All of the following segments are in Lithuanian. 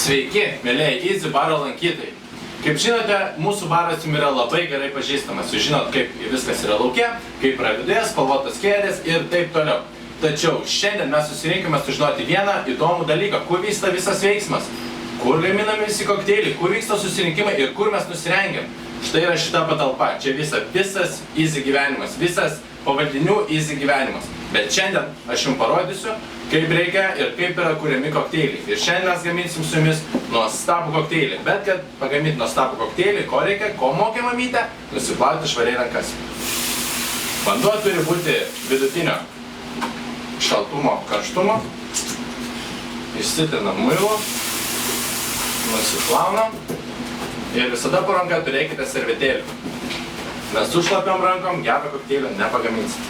Sveiki, mėlėjai Easy baro lankytojai. Kaip žinote, mūsų baras jums yra labai gerai pažįstamas. Jūs žinot, kaip viskas yra lauke, kaip yra viduje, spalvotos kėdės ir taip toliau. Tačiau šiandien mes susirinkime sužinoti vieną įdomų dalyką. Kur vyksta visas veiksmas, kur gaminami visi kokteiliai, kur vyksta susirinkimai ir kur mes nusirengiam. Štai yra šita patalpa. Čia visas Easy gyvenimas, visas pavaldinių Easy gyvenimas. Bet šiandien aš jums parodysiu, kaip reikia ir kaip yra kuriami kokteiliai. Ir šiandien mes gaminsim su jumis nuostabų kokteilį. Bet kad pagaminti nuostabų kokteilį, ko reikia, ko mokė mamytė, nusiplauti švariai rankas. Vanduo turi būti vidutinio šaltumo, karštumo. Išsitrinam muilu, nusiplaunam ir visada po ranką turėkite servetėlį. Nes su šlapiom rankom gerą kokteilį nepagaminsim.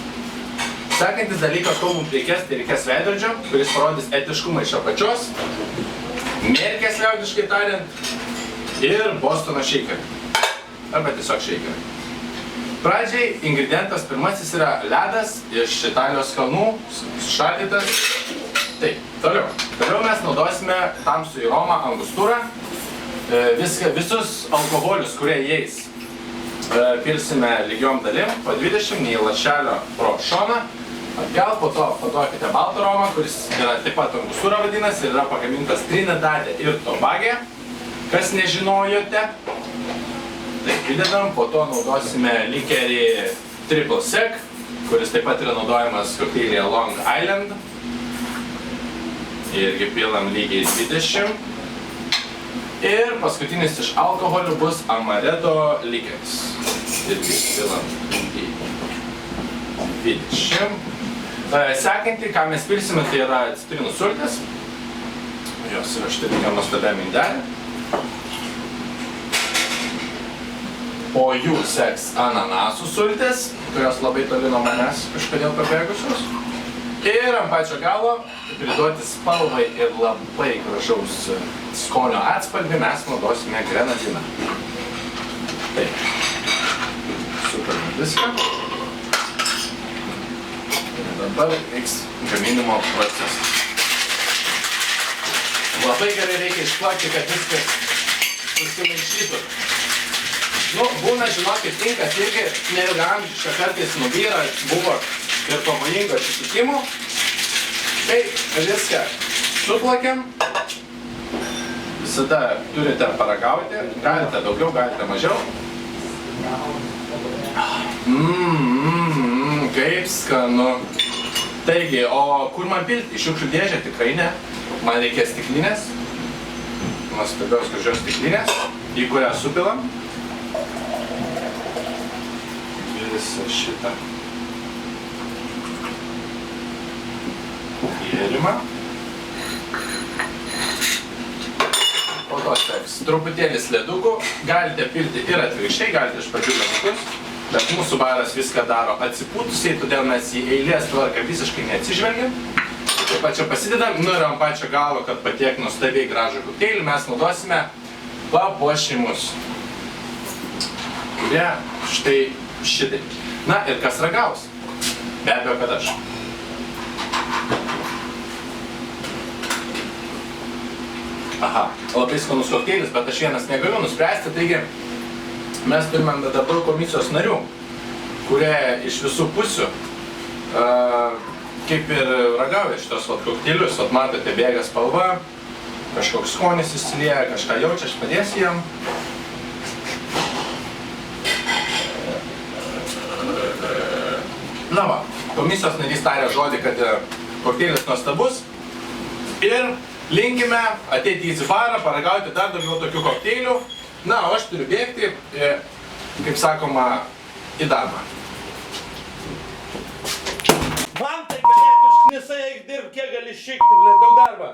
Sekantis dalykas, ko mums reikės, tai reikės veidrodžio, kuris parodys etiškumą iš apačios, merkės liaudiškai tariant, ir Bostono šeikerį. Arba tiesiog šeikerį. Pradžiai ingredientas pirmasis yra ledas iš Italijos kalnų, šaldytas. Taip, toliau. Toliau mes naudosime tamsųjį romą, angustūrą, visus alkoholius, kurie įeis. Pilsime lygiom dalim, po 20 į lašelio pro šoną. Atgal po to paduokite baltą romą, kuris yra taip pat angustūra vadinasi ir yra pagamintas Trinidade ir Tobage. Kas nežinojote, tai pridedam, po to naudosime likerį Triple Sec, kuris taip pat yra naudojamas kokteilyje Long Island. Irgi pilam lygiai 20. Ir paskutinis iš alkoholių bus Amaretto likeris. Irgi pilam lygiai 20. Sekantį, ką mes pilsime, tai yra citrinų sultis. Jos yra štai tokia nuostabiam indelė. Po jų seks ananasų sultis, kurios labai toli nuo manęs kažkodėl pabėgusios. Ir ant pačio galo, priduoti spalvai ir labai gražaus skonio atspalvį, mes naudosime grenadiną. Taip. Sukarime viską. Dabar vyks gaminimo procesas. Labai gerai reikia išplakti, kad viskas susimaišytų. Būna, žinokit, tinkas irgi neilgaamžiška kartais nubyra, buvo ir pavojingo atsitikimų. Tai viską suplakiam. Visada turite paragauti. Galite daugiau, galite mažiau. Kaip skanu. Taigi, o kur man pilti? Į šiukšlių dėžę tikrai ne. Man reikės stiklinės. Nuostabios gražios stiklinės, į kurią supilam. Visą šitą gėrimą. Po to seks truputėlis ledukų. Galite pilti ir atvirkščiai, galite iš pradžių ledukus. Bet mūsų baras viską daro atsipūtusiai, todėl mes į eilės tvarką visiškai neatsižvelgiam. Taip pat čia pasidedam, ir ant pačio galo, kad patiek nuostabiai gražų kokteilį, mes naudosime papuošimus. Kurie štai šitai. Na ir kas ragaus? Be abejo, kad aš. Aha, labai skanus kokteilis, bet aš vienas negaliu nuspręsti, taigi mes turime dabar komisijos narių, kurie iš visų pusių kaip ir ragauja šitos kokteilius. Matote, bėga spalva, kažkoks skonis įsilieja, kažką jaučia, aš padėsiu jam. Na va, komisijos narys tarė žodį, kad kokteilis nuostabus ir linkime ateiti į Easy barą, paragauti dar daugiau tokių kokteilių. Na, o aš turiu bėgti, kaip sakoma, į darbą. Man tai, blėt, užknisai, eik dirb, kiek gali šikti, blėt, daug darbą.